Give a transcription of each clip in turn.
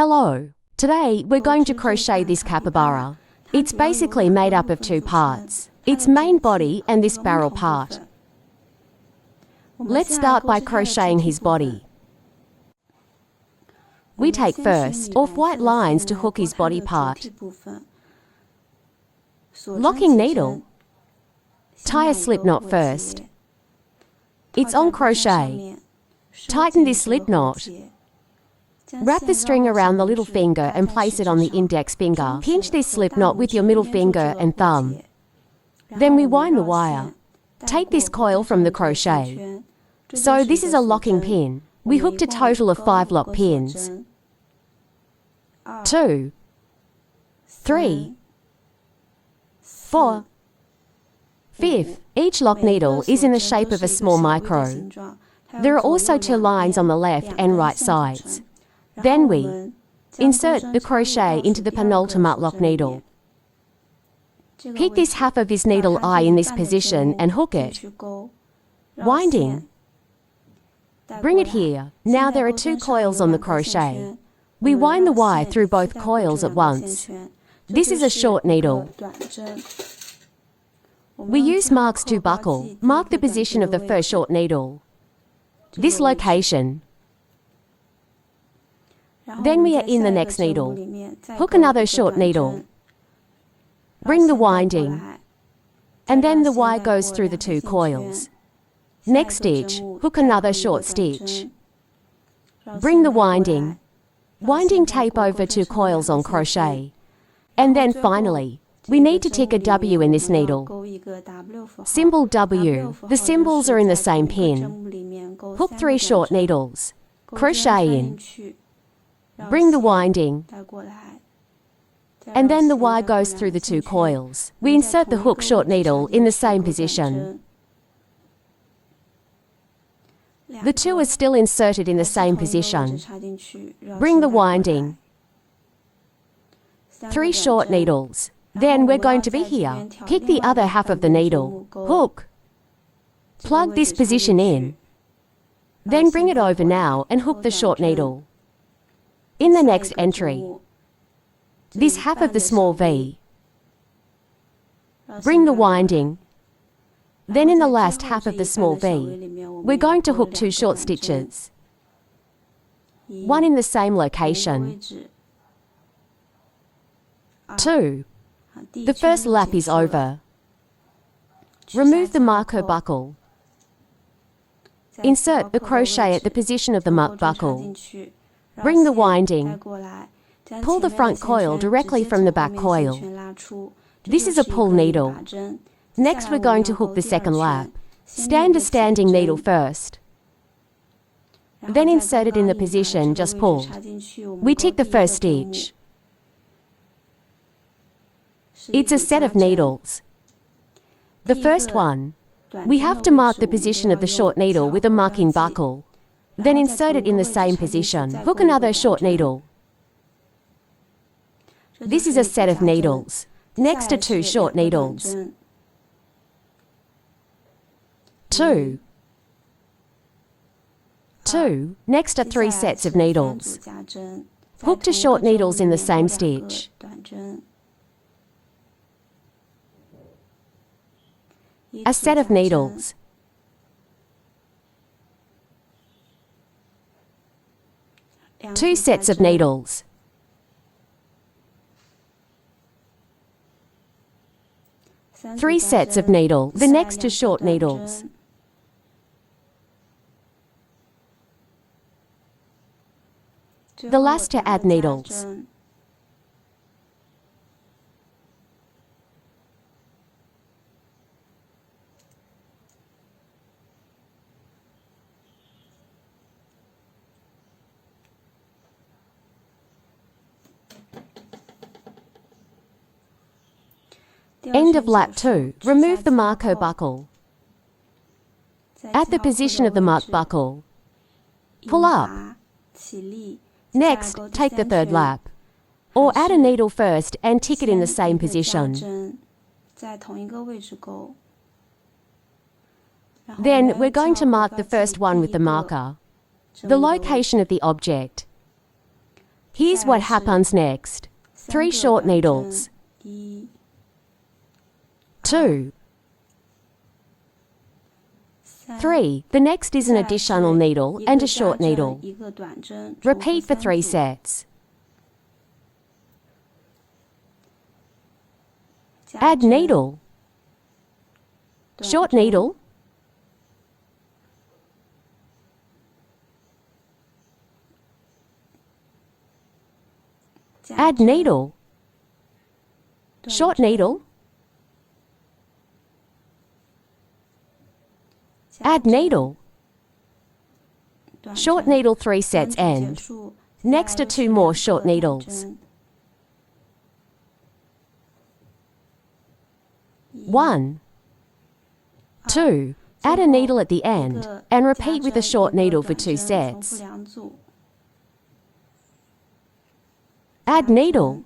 Hello. Today we're going to crochet this capybara. It's basically made up of two parts, its main body and this barrel part. Let's start by crocheting his body. We take first off-white lines to hook his body part. Locking needle. Tie a slip knot first. It's on crochet. Tighten this slip knot. Wrap the string around the little finger and place it on the index finger. Pinch this slip knot with your middle finger and thumb. Then we wind the wire. Take this coil from the crochet. So this is a locking pin. We hooked a total of 5 lock pins. 2, 3, 4, 5. Each lock needle is in the shape of a small micro. There are also 2 lines on the left and right sides. Then we insert the crochet into the penultimate lock needle. Keep this half of his needle eye in this position and hook it. Winding. Bring it here. Now there are 2 coils on the crochet. We wind the wire through both coils at once. This is a short needle. We use marks to buckle. Mark the position of the first short needle. This location. Then we are in the next needle. Hook another short needle. Bring the winding. And then the wire goes through the 2 coils. Next stitch, hook another short stitch. Bring the winding. Winding tape over 2 coils on crochet. And then finally, we need to tick a W in this needle. Symbol W. The symbols are in the same pin. Hook 3 short needles. Crochet in. Bring the winding. And then the wire goes through the 2 coils. We insert the hook short needle in the same position. The 2 are still inserted in the same position. Bring the winding. 3 short needles. Then we're going to be here. Pick the other half of the needle. Hook. Plug this position in. Then bring it over now and hook the short needle. In the next entry, this half of the small V. Bring the winding. Then in the last half of the small V, we're going to hook 2 short stitches. 1 in the same location. 2. The first lap is over. Remove the marker buckle. Insert the crochet at the position of the mark buckle. Bring the winding. Pull the front coil directly from the back coil. This is a pull needle. Next we're going to hook the second lap. Stand a standing needle first. Then insert it in the position just pulled. We tick the first stitch. It's a set of needles. The first one, we have to mark the position of the short needle with a marking buckle. Then insert it in the same position. Hook another short needle. This is a set of needles. Next are 2 short needles. 2. 2. Next are 3 sets of needles. Hook 2 short needles in the same stitch. A set of needles. 2 sets of needles. 3 sets of needles. The next are short needles. The last are add needles. End of lap 2. Remove the marker buckle. At the position of the mark buckle, pull up. Next, take the third lap. Or add a needle first and tick it in the same position. Then we're going to mark the first one with the marker, the location of the object. Here's what happens next. 3 short needles. 2, 3. The next is an additional needle and a short needle. Repeat for 3 sets. Add needle. Short needle. Add needle. Short needle. Add needle. Short needle 3 sets end. Next are 2 more short needles. 1, 2. Add a needle at the end and repeat with a short needle for 2 sets. Add needle.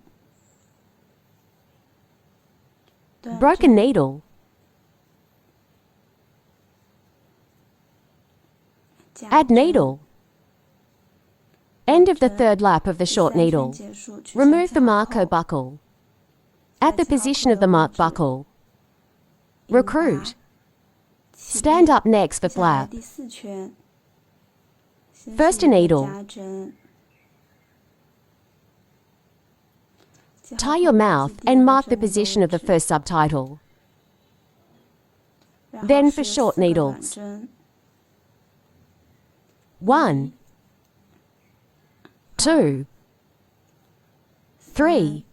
Broken needle. Add needle. End of the 3rd lap of the short needle. Remove the Marco buckle. At the position of the mark buckle. Recruit. Stand up next for flap. First a needle. Tie your mouth and mark the position of the first subtitle. Then for short needles. 1, 2, 3,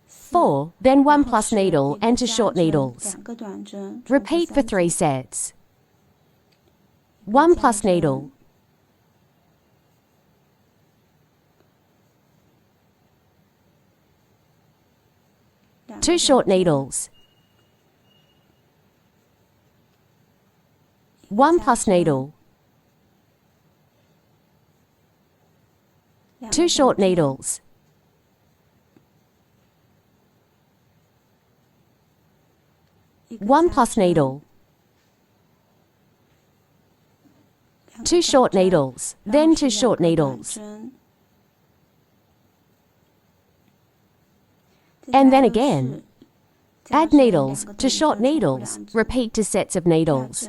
4, then 1 plus needle and 2 short needles. Repeat for 3 sets. 1 plus needle. Two short needles. 1 plus needle. 2 short needles. One plus needle. 2 short needles, then 2 short needles. And then again. Add needles to short needles. Repeat to sets of needles.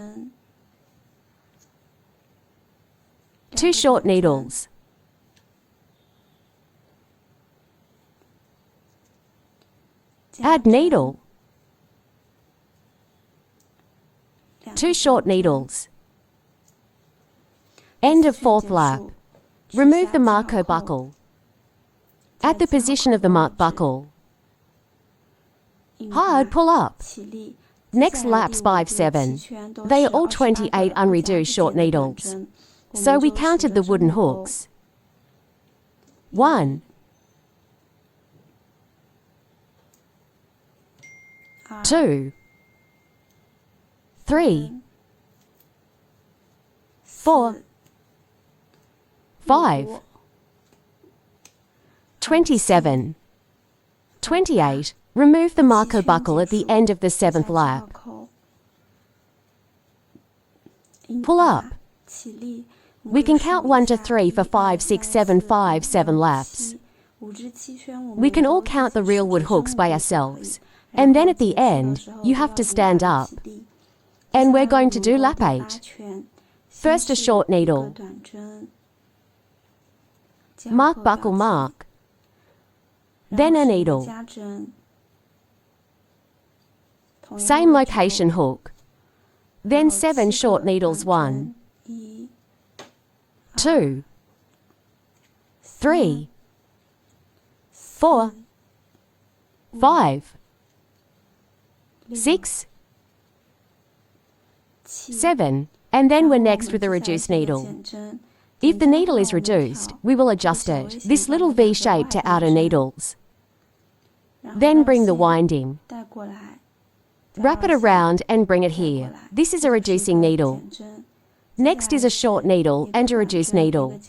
2 short needles. Add needle. 2 short needles. End of 4th lap. Remove the Marco buckle. At the position of the mark buckle. Hard pull up. Next laps 5, 7. They are all 28 unredo short needles. So we counted the wooden hooks. 1, 2, 3, 4, 5, 27, 28. Remove the Marco buckle at the end of the 7th lap. Pull up. We can count 1 to 3 for 5, 6, 7, 5, 7 laps. We can all count the real wood hooks by ourselves. And then at the end, you have to stand up. And we're going to do lap 8. First a short needle. Mark buckle mark. Then a needle. Same location hook. Then 7 short needles. 1, 2, 3, 4, 5, 6, 7, and then we're next with a reduced needle. If the needle is reduced, we will adjust it, this little V shape, to outer needles. Then bring the winding. Wrap it around and bring it here. This is a reducing needle. Next is a short needle and a reduced needle.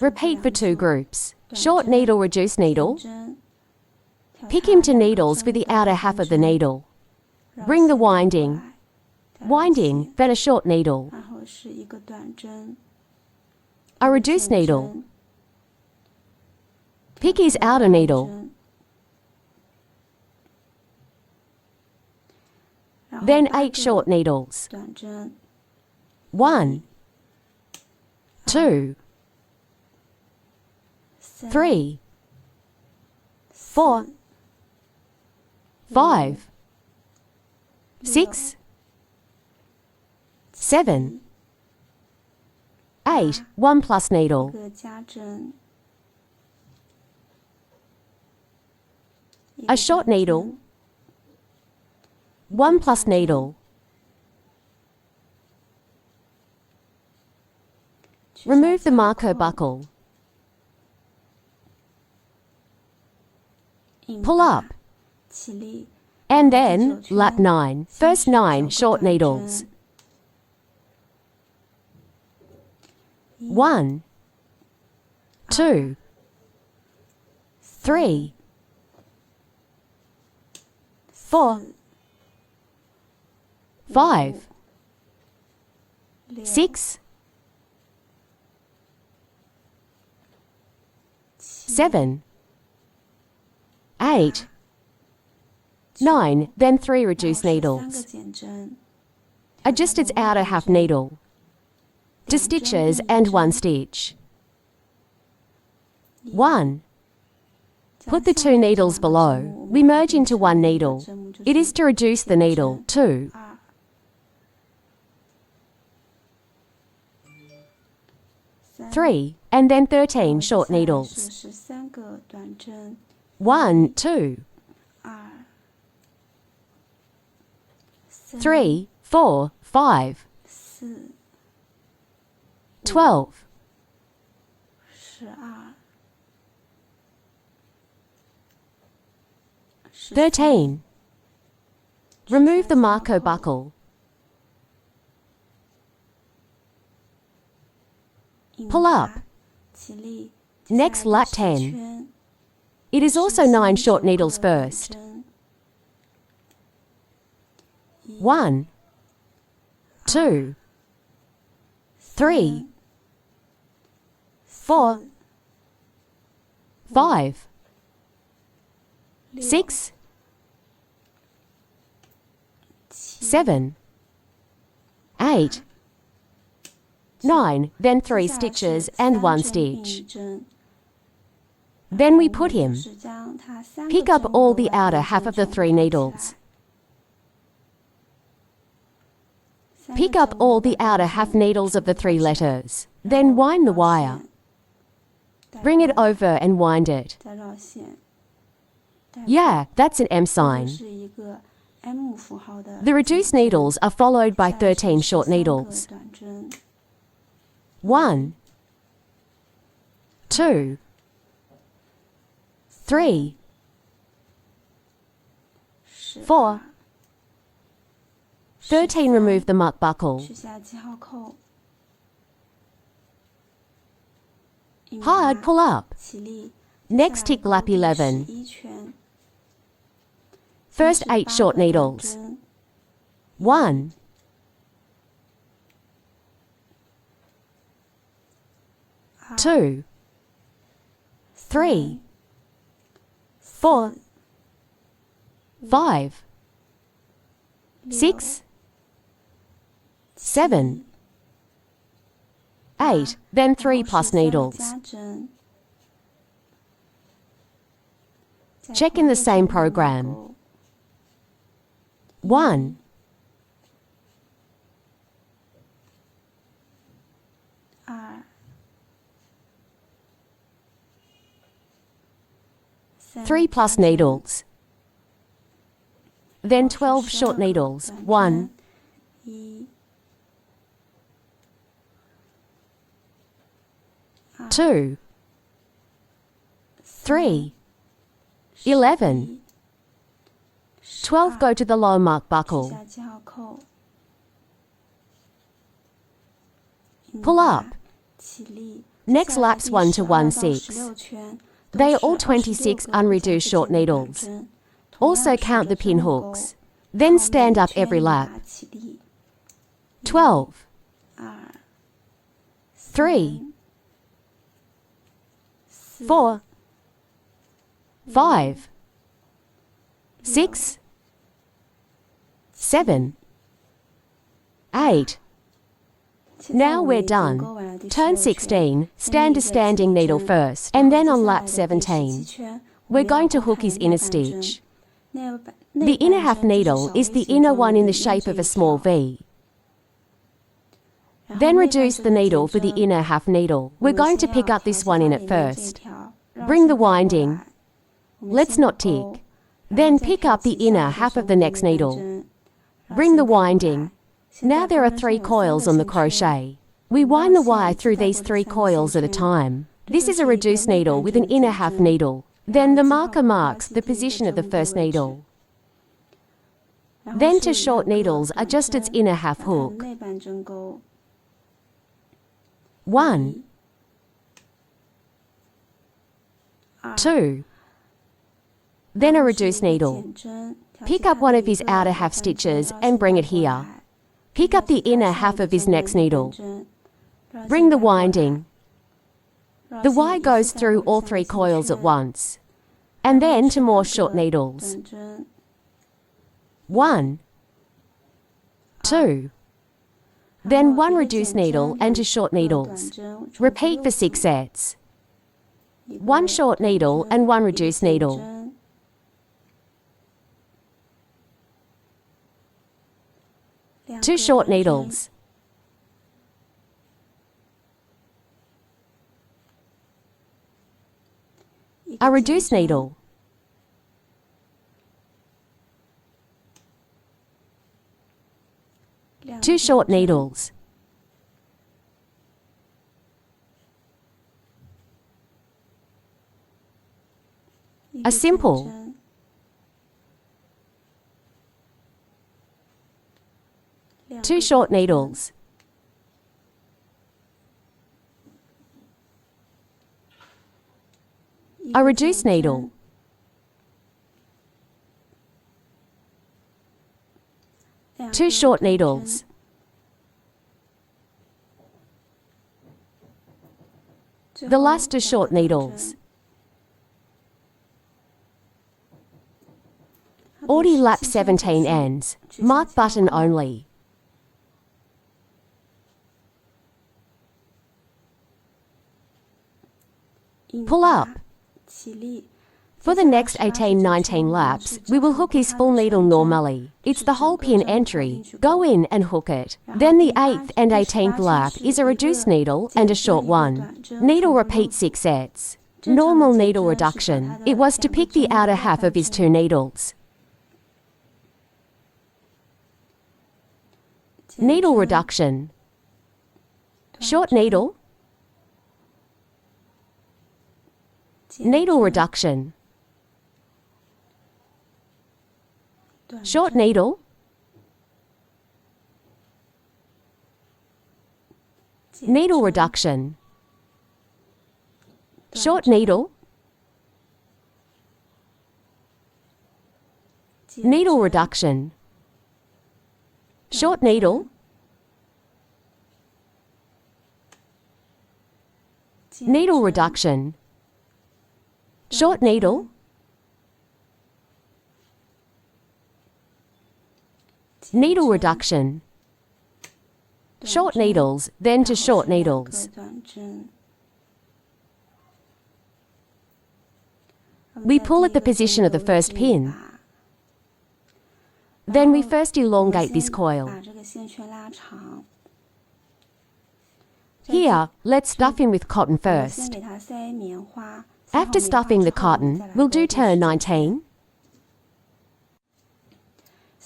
Repeat for 2 groups. Short needle, reduced needle. Pick into needles with the outer half of the needle. Bring the winding. Winding, then a short needle. A reduced needle. Pick his outer needle. Then 8 short needles. 1, 2, 3, 4, 5, 6, 7, 8, 1 plus needle. A short needle, 1 plus needle. Remove the marco buckle. Pull up. And then, lap 9, first 9 short needles. 1, 2, 3, 4, 5, 6, 7, 8, 9, then 3 reduced needles. Adjust its outer half needle. 2 stitches and 1 stitch. 1. Put the 2 needles below. We merge into 1 needle. It is to reduce the needle. 2. 3, and then 13 short needles. 1, 2, 3, 4, 5, 12, 13. Remove the marco buckle. Pull up. Next, lap 10. It is also 9 short needles first. 1, 2, 3, 4, 5, 6, 7, 8, 9, then 3 stitches and 1 stitch. Then we put him. Pick up all the outer half of the 3 needles. Pick up all the outer half needles of the 3 letters. Then wind the wire. Bring it over and wind it. Yeah, that's an M sign. The reduced needles are followed by 13 short needles. 1, 2, 3, 4, 13. Remove the muck buckle. Hard pull up. Next, tick lap 11. First 8 short needles. 1, 2, 3, 4, 5, 6, 7, 8, then 3 plus needles. Check in the same program. 1, 3 plus needles. Then 12 short needles. 1, 2, 3, 11, 12. Go to the lower mark buckle. Pull up. Next, laps 1 to 1/6. They are all 26 unreduced short needles. Also count the pin hooks. Then stand up every lap. 12, 3, 4, 5, 6, 7, 8. Now we're done. Turn 16, stand a standing needle first, and then on lap 17, we're going to hook his inner stitch. The inner half needle is the inner one in the shape of a small V. Then reduce the needle for the inner half needle. We're going to pick up this one in at first. Bring the winding. Let's not tick. Then pick up the inner half of the next needle. Bring the winding. Now there are 3 coils on the crochet. We wind the wire through these 3 coils at a time. This is a reduced needle with an inner half needle. Then the marker marks the position of the first needle. Then to short needles, adjust its inner half hook. 1, 2. Then a reduced needle. Pick up one of his outer half stitches and bring it here. Pick up the inner half of his next needle. Bring the winding. The wire goes through all 3 coils at once. And then to more short needles. 1, 2. Then 1 reduced needle and 2 short needles. Repeat for 6 sets. 1 short needle and 1 reduced needle. 2 short needles. A reduced needle. 2 short needles. A simple. 2 short needles. A reduced needle. 2 short needles. The last 2 short needles. Already lap 17 ends. Mark button only. Pull up. For the next 18-19 laps, we will hook his full needle normally. It's the whole pin entry. Go in and hook it. Then the 8th and 18th lap is a reduced needle and a short one. Needle repeat 6 sets. Normal needle reduction. It was to pick the outer half of his 2 needles. Needle reduction. Short needle. Needle reduction. Short needle. Needle reduction. Short needle. Needle reduction. Short needle. Needle reduction. Short needle. Needle reduction. Short needles, then to short needles. We pull at the position of the first pin. Then we first elongate this coil. Here, let's stuff him with cotton first. After stuffing the cotton, we'll do turn 19.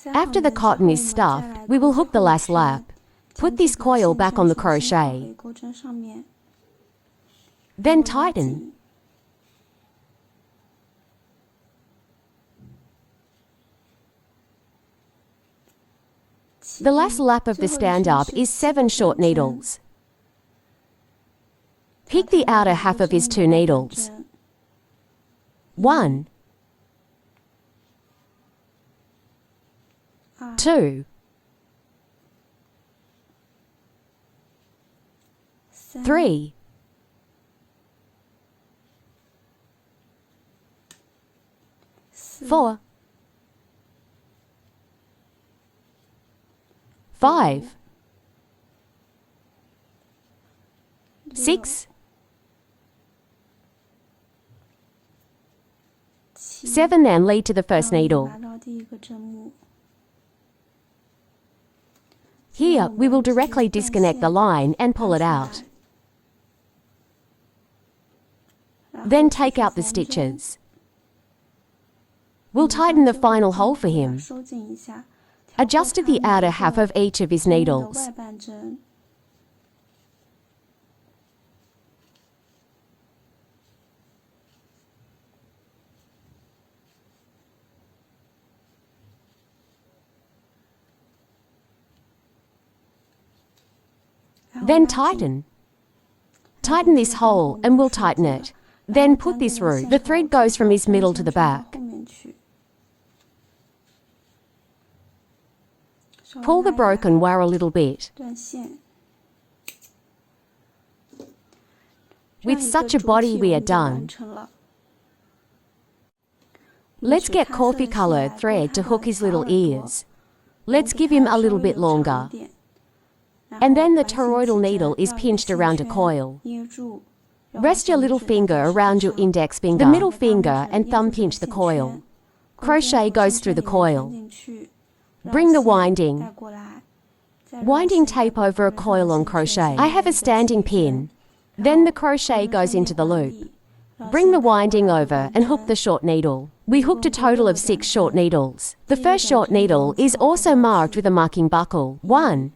After the cotton is stuffed, we will hook the last lap. Put this coil back on the crochet. Then tighten. The last lap of the stand-up is 7 short needles. Pick the outer half of his 2 needles. 1, 2, 3, 4, 5, 6, 7, then lead to the first needle. Here, we will directly disconnect the line and pull it out. Then take out the stitches. We'll tighten the final hole for him. Adjust to the outer half of each of his needles. Then tighten. Tighten this hole and we'll tighten it. Then put this through. The thread goes from his middle to the back. Pull the broken wire a little bit. With such a body we are done. Let's get coffee colored thread to hook his little ears. Let's give him a little bit longer. And then the toroidal needle is pinched around a coil. Rest your little finger around your index finger. The middle finger and thumb pinch the coil. Crochet goes through the coil. Bring the winding. Winding tape over a coil on crochet. I have a standing pin. Then the crochet goes into the loop. Bring the winding over and hook the short needle. We hooked a total of 6 short needles. The first short needle is also marked with a marking buckle. 1,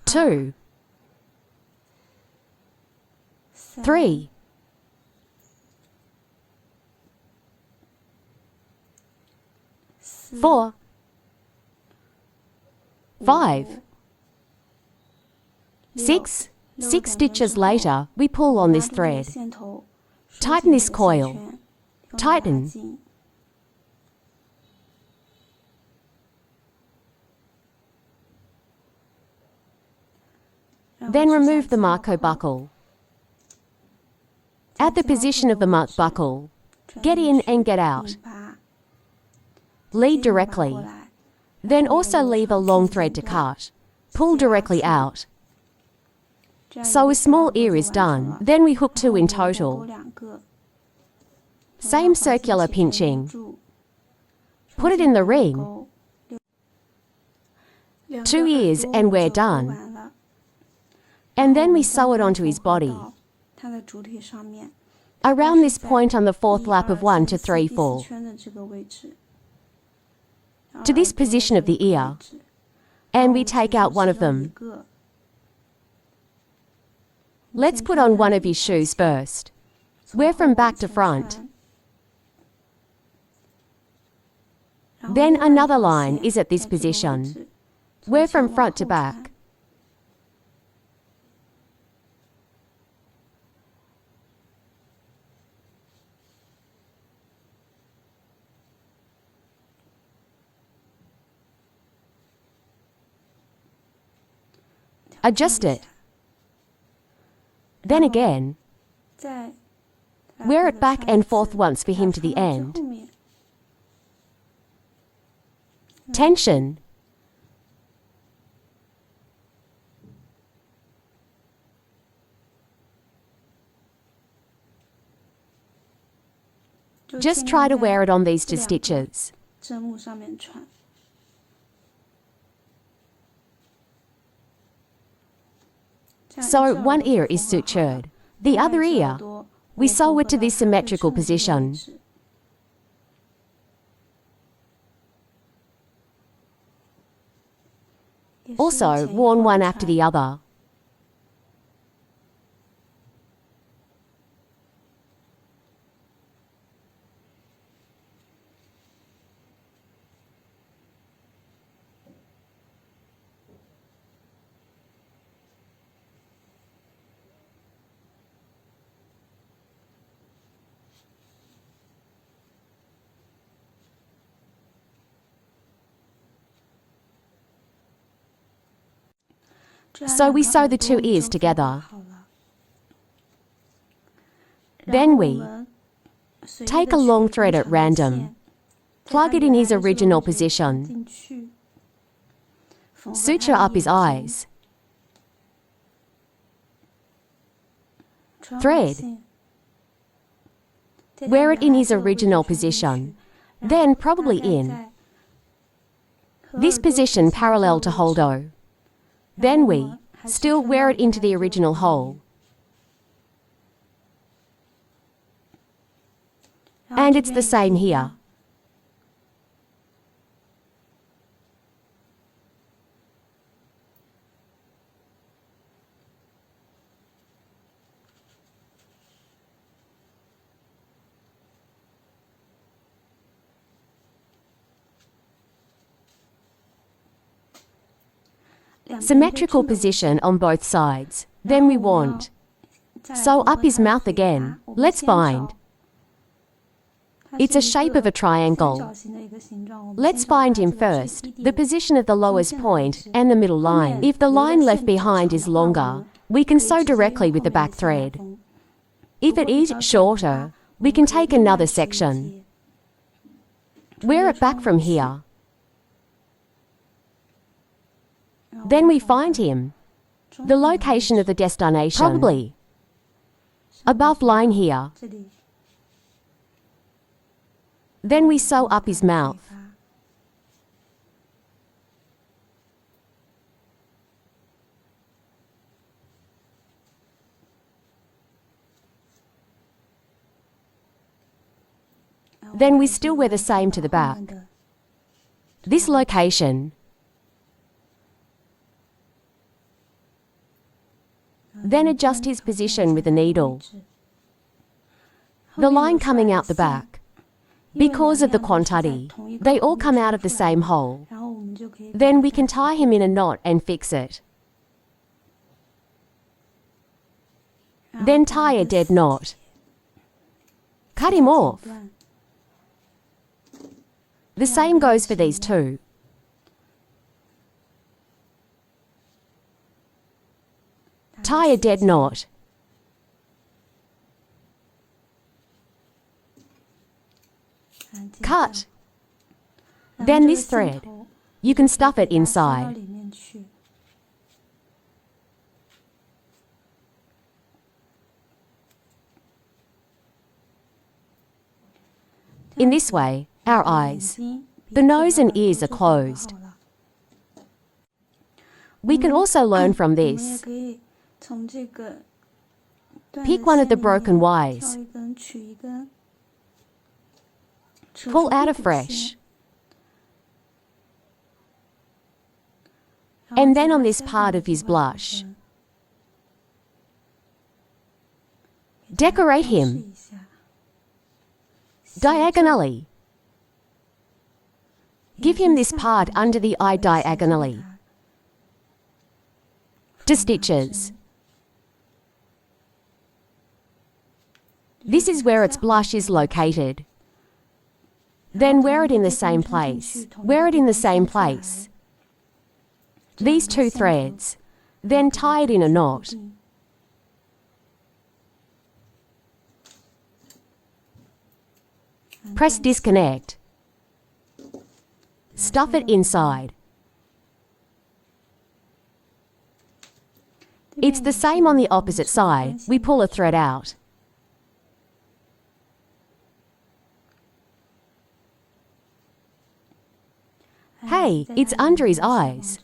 2, 3, 4, 5, 6. 6 stitches later, we pull on this thread. Tighten this coil. Tighten. Then remove the Marco buckle. At the position of the mark buckle, get in and get out. Lead directly. Then also leave a long thread to cut. Pull directly out. So a small ear is done, then we hook 2 in total. Same circular pinching. Put it in the ring. 2 ears and we're done. And then we sew it onto his body. Around this point on the 4th lap of 1 to 3, 4. To this position of the ear. And we take out one of them. Let's put on one of his shoes first. Wear from back to front. Then another line is at this position. Wear from front to back. Adjust it. Then again, wear it back and forth once for him to the end. Tension. Just try to wear it on these 2 stitches. So one ear is sutured. The other ear, we sew it to this symmetrical position. Also, worn one after the other. So we sew the 2 ears together. Then we Take a long thread at random. Plug it in his original position. Suture up his eyes. Thread. Wear it in his original position. Then probably in this position parallel to holdo. Then we still wear it into the original hole. And it's the same here. Symmetrical position on both sides. Then we want. Sew up his mouth again. Let's find. It's a shape of a triangle. Let's find him first, the position of the lowest point and the middle line. If the line left behind is longer, we can sew directly with the back thread. If it is shorter, we can take another section. Wear it back from here. Then we find him. The location of the destination. Probably above line here. Then we sew up his mouth. Then we still wear the same to the back. This location. Then adjust his position with the needle. The line coming out the back. Because of the quantity, they all come out of the same hole. Then we can tie him in a knot and fix it. Then tie a dead knot. Cut him off. The same goes for these two. Tie a dead knot. Cut. Then this thread, you can stuff it inside. In this way, our eyes, the nose and ears are closed. We can also learn from this. Pick one of the broken Ys. Pull out afresh. And then on this part of his blush, decorate him diagonally. Give him this part under the eye diagonally. To stitches. This is where its blush is located. Then wear it in the same place. Wear it in the same place. These two threads. Then tie it in a knot. Press disconnect. Stuff it inside. It's the same on the opposite side. We pull a thread out. Hey, it's under his eyes.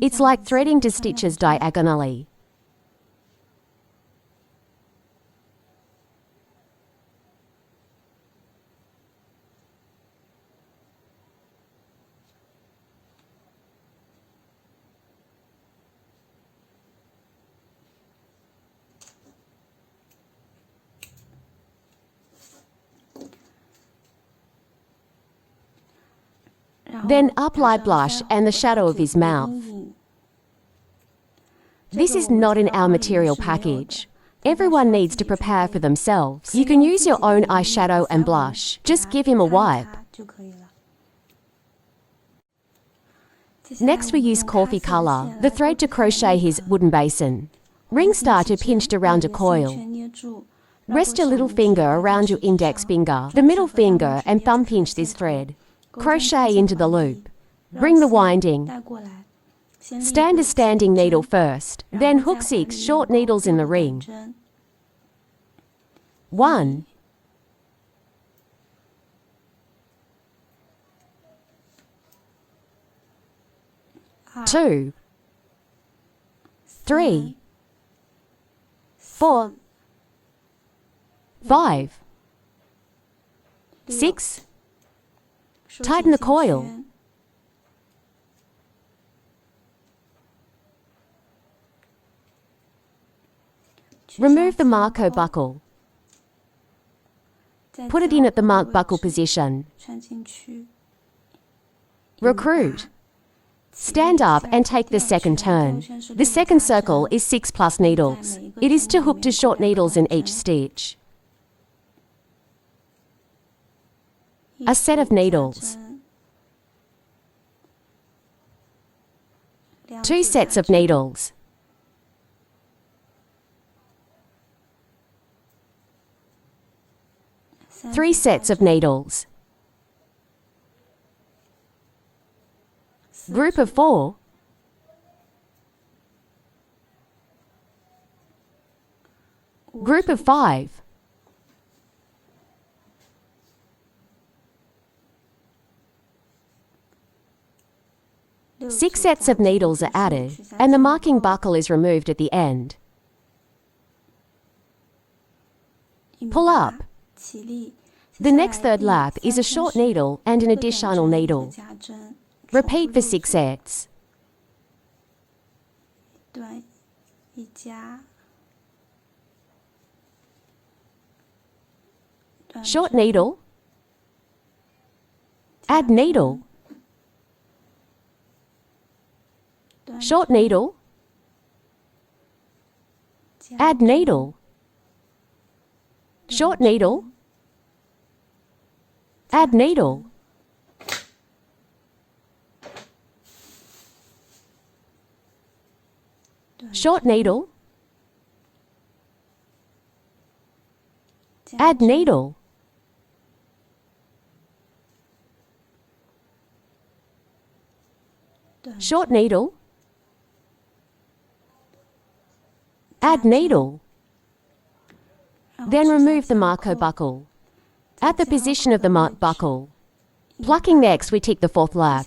It's like threading to stitches diagonally. Then apply blush and the shadow of his mouth. This is not in our material package. Everyone needs to prepare for themselves. You can use your own eyeshadow and blush. Just give him a wipe. Next we use coffee color, the thread to crochet his wooden basin. Ring starter pinched around a coil. Rest your little finger around your index finger, the middle finger and thumb pinch this thread. Crochet into the loop. Bring the winding. Stand a standing needle first, then hook 6 short needles in the ring. 1, 2, 3, 4, 5, 6. Tighten the coil. Remove the Marco buckle. Put it in at the mark buckle position. Recruit. Stand up and take the second turn. The second circle is 6 plus needles. It is to hook 2 short needles in each stitch. A set of needles. 2 sets of needles. 3 sets of needles. Group of 4. Group of 5. Six sets of needles are added, and the marking buckle is removed at the end. Pull up. The next third lap is a short needle and an additional needle. Repeat for 6 sets. Short needle. Add needle. Short needle. Add needle. Short needle. Add needle. Short needle. Add needle. Short needle. Add needle. Then remove the Marco buckle. At the position of the mark buckle. Plucking next, we tick the 4th lap.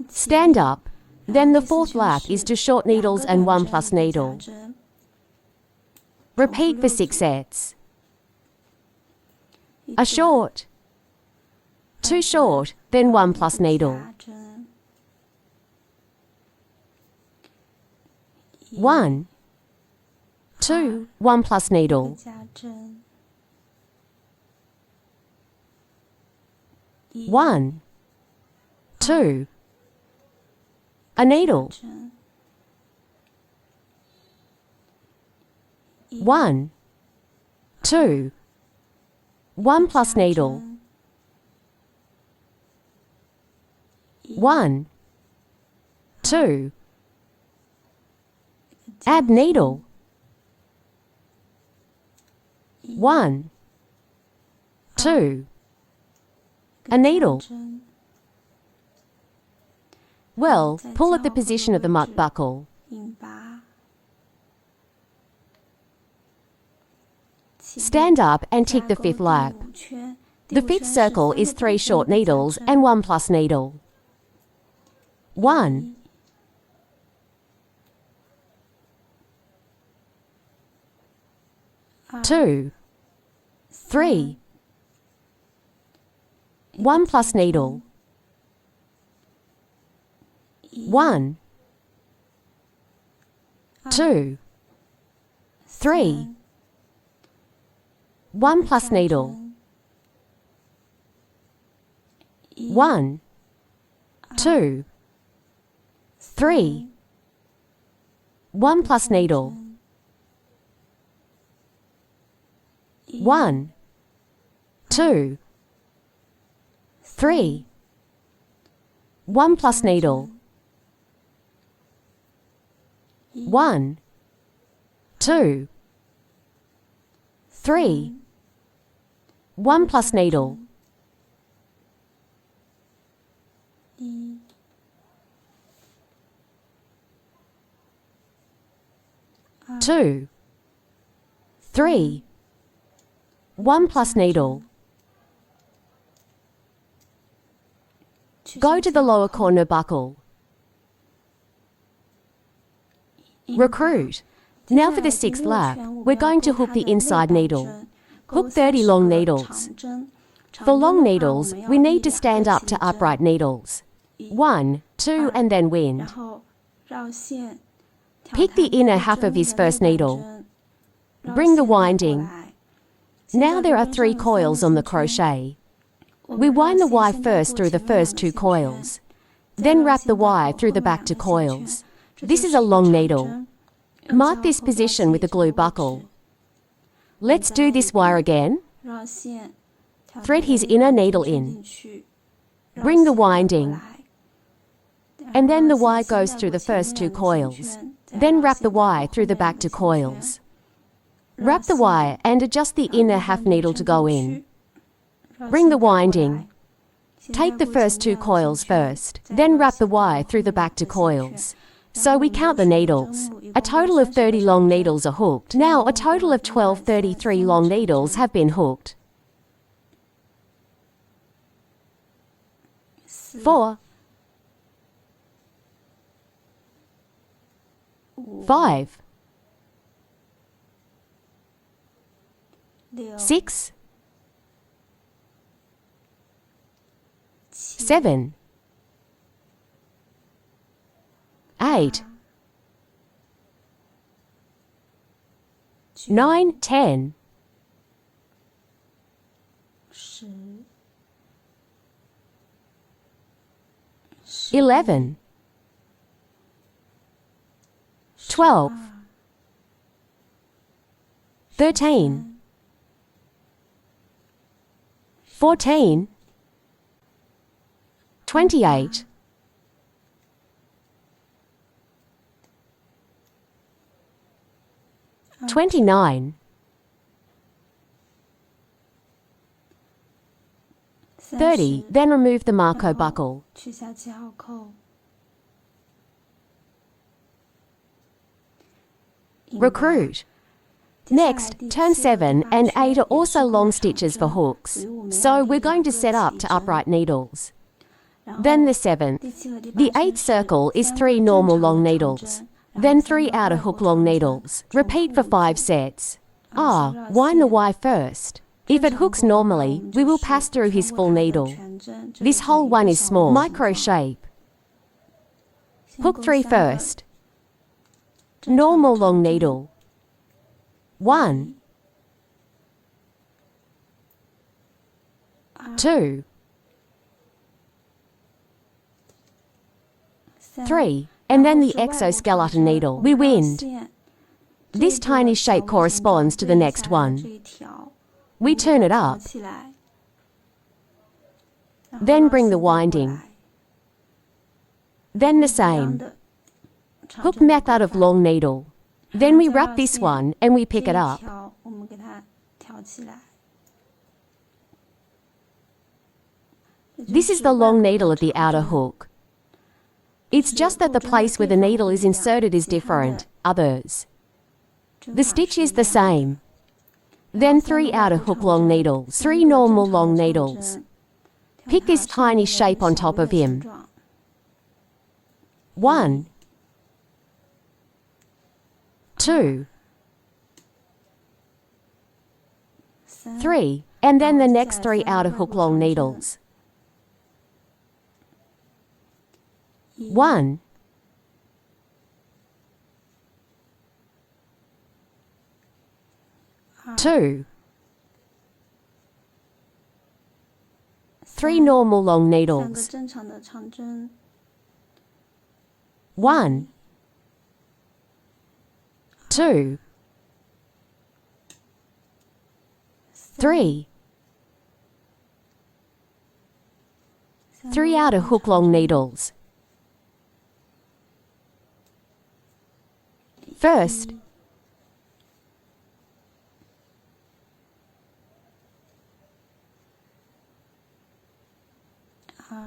Stand up. Then the 4th lap is 2 short needles and 1 plus needle. Repeat for 6 sets. A short. 2 short, then 1 plus needle. 1, 2, 1 plus needle. 1, 2, a needle. 1, 2, 1 plus needle. 1, 2, add needle. 1, 2, a needle. Well, pull at the position of the mark buckle. Stand up and tick the 5th lap. The 5th circle is 3 short needles and 1 plus needle. 1, 2, 3, 1 plus needle. 1, 2, 3, 1 plus needle. 1, 2, 3, 1 plus needle. 1, 2, 3. 1 plus needle. 1, 2, 3. 1 plus needle. 2, 3. 1 plus needle. Go to the lower corner buckle. Recruit. Now for the 6th lap, we're going to hook the inside needle. Hook 30 long needles. For long needles, we need to stand up to upright needles. 1, 2, and then wind. Pick the inner half of his first needle. Bring the winding. Now there are 3 coils on the crochet. We wind the Y first through the first 2 coils. Then wrap the Y through the back 2 coils. This is a long needle. Mark this position with a glue buckle. Let's do this wire again. Thread his inner needle in. Bring the winding. And then the Y goes through the first 2 coils. Then wrap the Y through the back 2 coils. Wrap the Y and adjust the inner half needle to go in. Bring the winding. Take the first 2 coils first, then wrap the Y through the back 2 coils. So we count the needles. A total of 30 long needles are hooked. Now a total of 33 long needles have been hooked. 4, 5, 6, 7, 8, 9, 10, 11, 12, 13, 14, 28, 29, 30. Then remove the Marco buckle. Recruit. Next, turn 7 and 8 are also long stitches for hooks. So we're going to set up to upright needles. Then the 7th. The 8th circle is 3 normal long needles. Then 3 outer hook long needles. Repeat for 5 sets. Wind the Y first. If it hooks normally, we will pass through his full needle. This whole one is small, micro shape. Hook 3 first. Normal long needle. 1, 2, 3, and then the exoskeleton needle. We wind. This tiny shape corresponds to the next one. We turn it up. Then bring the winding. Then the same. Hook method of long needle. Then we wrap this one and we pick it up. This is the long needle at the outer hook. It's just that the place where the needle is inserted is different. Others. The stitch is the same. Then 3 outer hook long needles, 3 normal long needles. Pick this tiny shape on top of him. 1, 2, 3, and then the next 3 outer hook long needles. 1, 2, 3 normal long needles. 1, 2, 3. 3 outer hook long needles. First,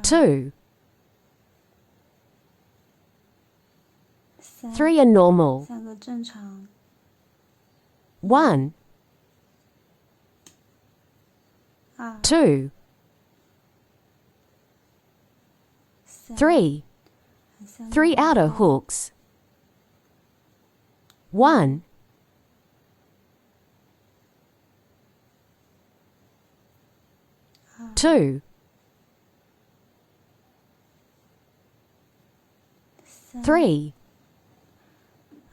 2, 3 are normal. 3个正常 1, 2, 3. 3 outer hooks. 1, 2, 3.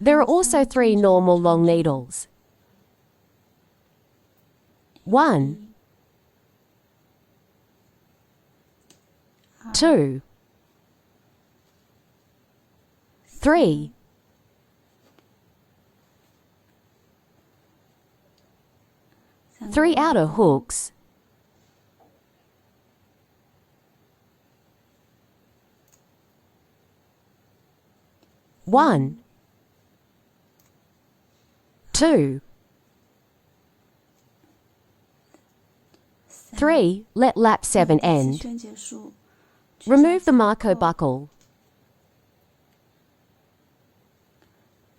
There are also 3 normal long needles. 1, 2, 3. 3 outer hooks. 1, 2, 3. Let lap 7 end. 圈结束 Remove the Marco buckle.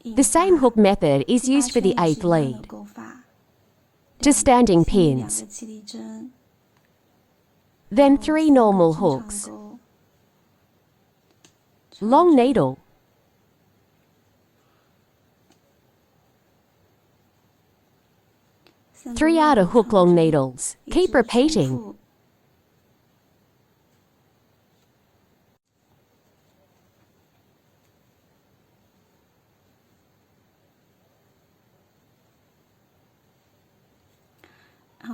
The same hook method is used for the 8th lead. 钩法 To standing 2 pins. 个气力针 Then 3 normal 正常 hooks. 钩 Long needle. 3 outer hook long needles. Keep repeating.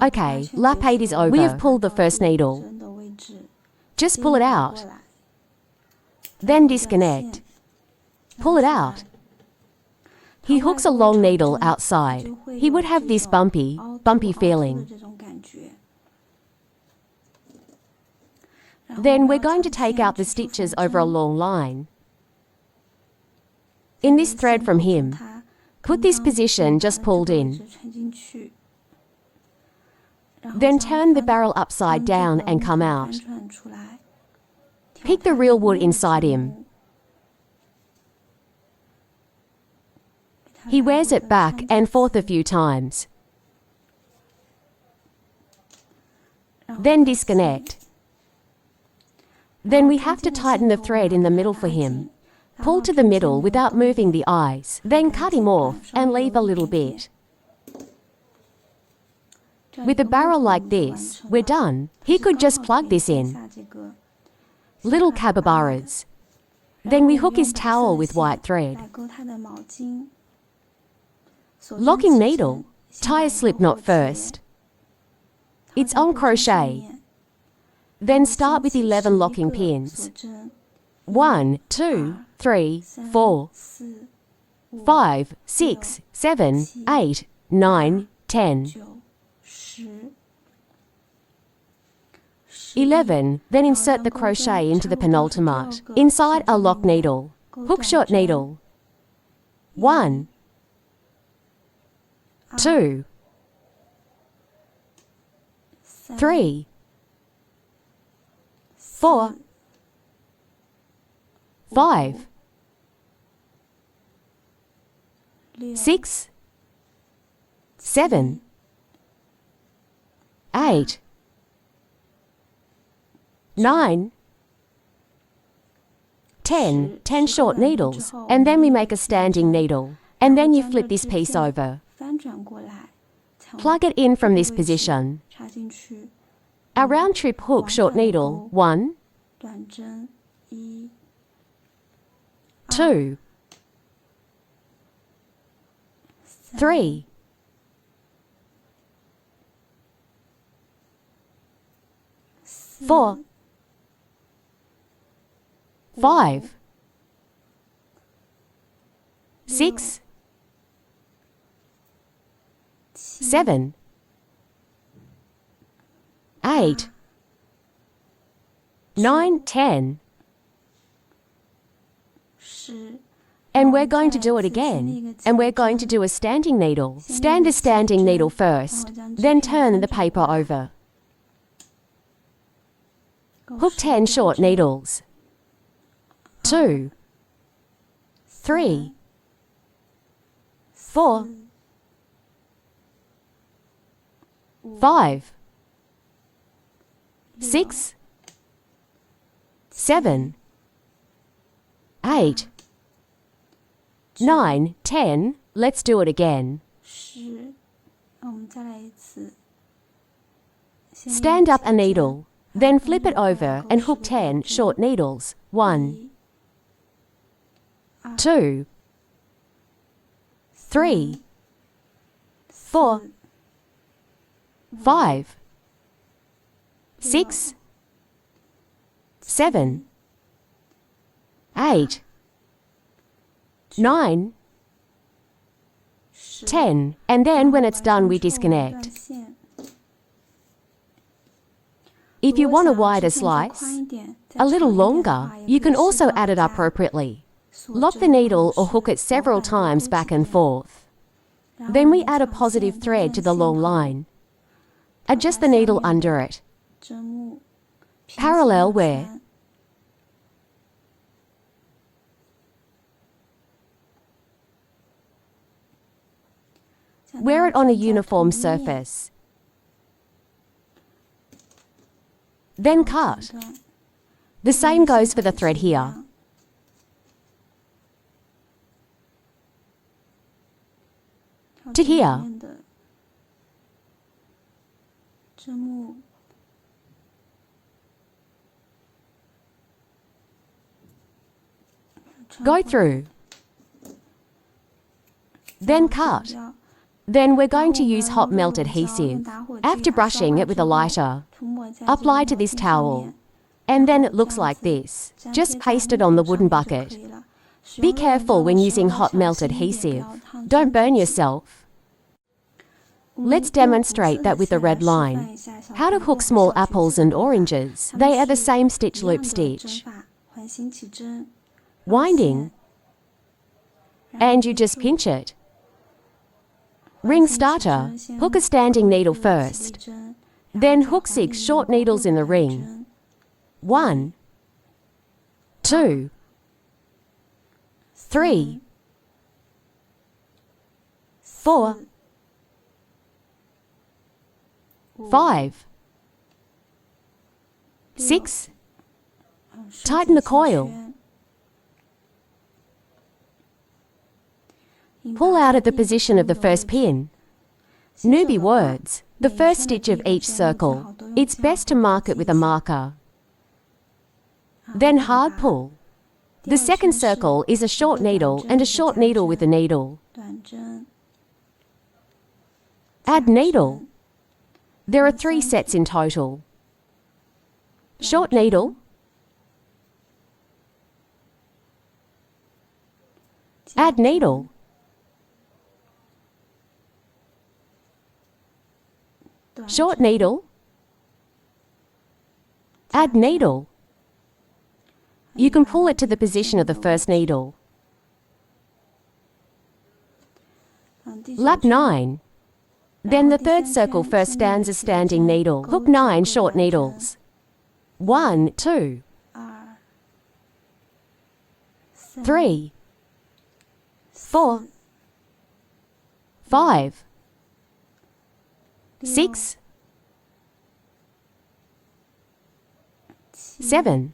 Okay, lap 8 is over. We have pulled the first needle. 针的位置 Just pull it 过 out. 来 Then disconnect. Pull it out. He hooks a long needle outside. He would have this bumpy feeling. 这种感觉 Then we're going to take out the stitches over a long line. In this thread from him, put this position just pulled in. 穿进去 Then turn the barrel upside down and come out. 翻转出来 Pick the real wood inside him. He wears it back and forth a few times. Then disconnect. Then we have to tighten the thread in the middle for him. Pull to the middle without moving the eyes. Then cut him off and leave a little bit. With a barrel like this, we're done. He could just plug this in. 下这个 Little capybaras. Then we hook his towel with white thread. 来勾他的毛巾 Locking needle. Tie a slip knot first. It's on crochet. Then start with 11 locking pins. 1, 2, 3, 4, 5, 6, 7, 8, 9, 10. 11. Then insert the crochet into the penultimate. Inside a lock needle. Hook short needle. 1, 2, 3, 4, 5, 6, 7, 8, 9, 10. 10 short needles, and then we make a standing needle. And then you flip this piece over. 翻转过来 Plug it in from this position. 插进去 Our round trip hook short needle. 1, 短针 1 2, 3, 4, 5, 6, 7, 8, 9, 10. 10。 And we're going to do it again. And we're going to do a standing needle. Stand a standing needle first, then turn the paper over. Hook 10 short needles. 2, 3, 4, 5, 6, 7, 8, 9, 10. Let's do it again. 10。我们再来一次。 Stand up a needle, then flip it over and hook 10 short needles. 1, 2, 3, 4, 5, 6, 7, 8, 9, 10. And then when it's done, we disconnect. If you want a wider slice, a little longer, you can also add it appropriately. Lock the needle or hook it several times back and forth. Then we add a positive thread to the long line. Adjust the needle under it. Parallel wear. Wear it on a uniform surface. Then cut. The same goes for the thread here. To here. Go through. Then cut. Then we're going to use hot melt adhesive. After brushing it with a lighter, apply to this towel. And then it looks like this. Just paste it on the wooden bucket. Be careful when using hot melt adhesive. Don't burn yourself. Let's demonstrate that with the red line. How to hook small apples and oranges. They are the same stitch loop stitch. Winding. And you just pinch it. Ring starter. Hook a standing needle first. Then hook 6 short needles in the ring. 1, 2, 3, 4, 5, 6. Tighten the coil. Pull out at the position of the first pin. Newbie words. The first stitch of each circle. It's best to mark it with a marker. Then hard pull. The second circle is a short needle and a short needle with a needle. Add needle. There are 3 sets in total. Short needle. Add needle. Short needle. Add needle. You can pull it to the position of the first needle. Lap 9. Then the third circle first stands a standing needle. Hook 9 short needles. 1, 2, 3, 4, 5, 6, 7,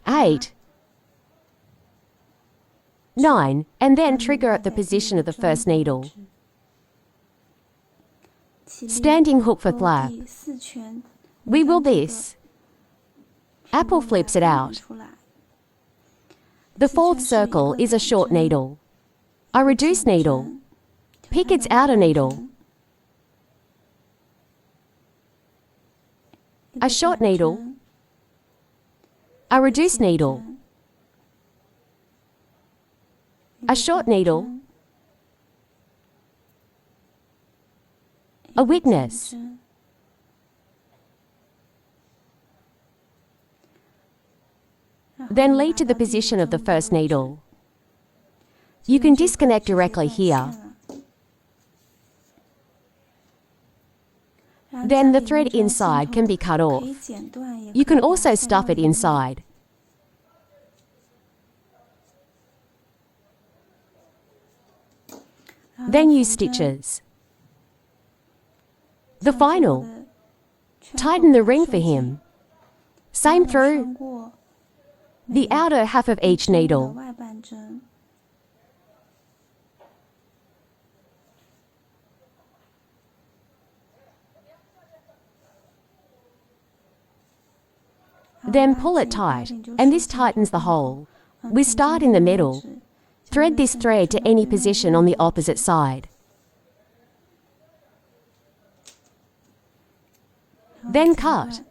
8, 9, and then trigger at the position of the first needle. Standing hook for flap. We will this. Apple flips it out. The fourth circle is a short needle. A reduced needle. Pick its outer needle. A short needle. A reduced needle. A short needle. a witness. Then lead to the position of the first needle. You can disconnect directly here. Then the thread inside can be cut off. You can also stuff it inside. Then use stitches. The final. Tighten the ring for him. Same through the outer half of each needle. Then pull it tight, and this tightens the hole. We start in the middle. Thread this thread to any position on the opposite side. Then cut.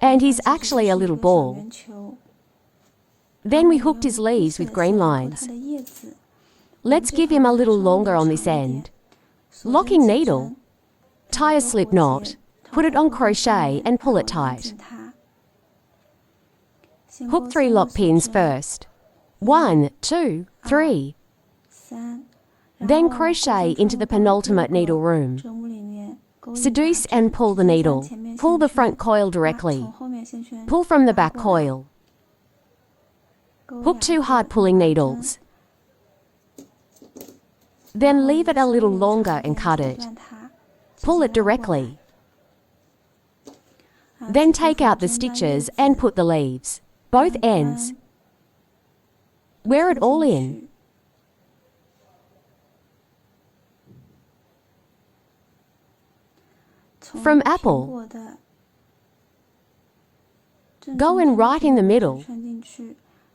And he's actually a little ball. Then we hooked his leaves with green lines. Let's give him a little longer on this end. Locking needle. Tie a slip knot. Put it on crochet and pull it tight. Hook 3 lock pins first. 1, 2, 3. Then crochet into the penultimate needle room. Seduce and pull the needle. Pull the front coil directly. Pull from the back coil. Hook 2 hard pulling needles. Then leave it a little longer and cut it. Pull it directly. Then take out the stitches and put the leaves. Both ends. Wear it all in. From apple, go in right in the middle.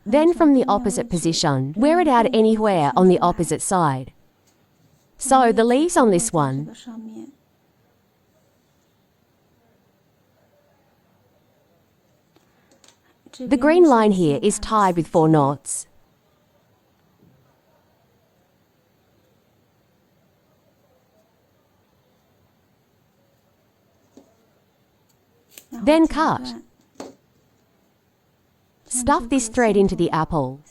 Then from the opposite position, wear it out anywhere on the opposite side. So the leaves on this one. The green line here is tied with 4 knots. Then cut. Stuff this thread into the apple.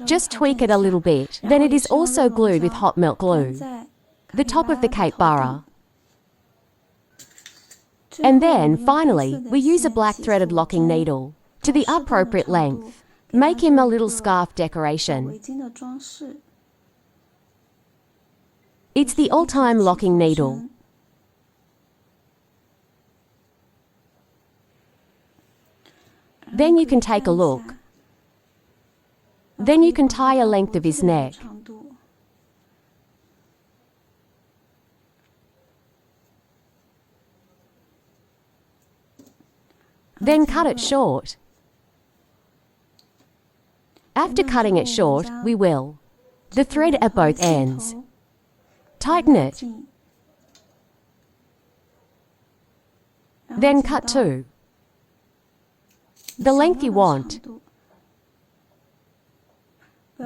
Just tweak it a little bit, then it is also glued with hot melt glue. The top of the capybara. And then, finally, we use a black threaded locking needle to the appropriate length. Make him a little scarf decoration. It's the all-time locking needle. Then you can take a look. Then you can tie a length of his neck. Then cut it short. After cutting it short, we will the thread at both ends. Tighten it. Then cut 2. The length you want.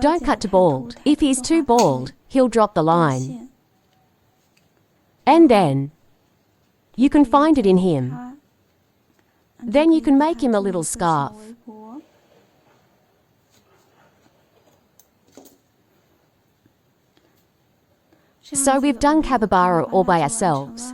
Don't cut to bald. If he's too bald, he'll drop the line. And then, you can find it in him. Then you can make him a little scarf. So we've done capybara all by ourselves.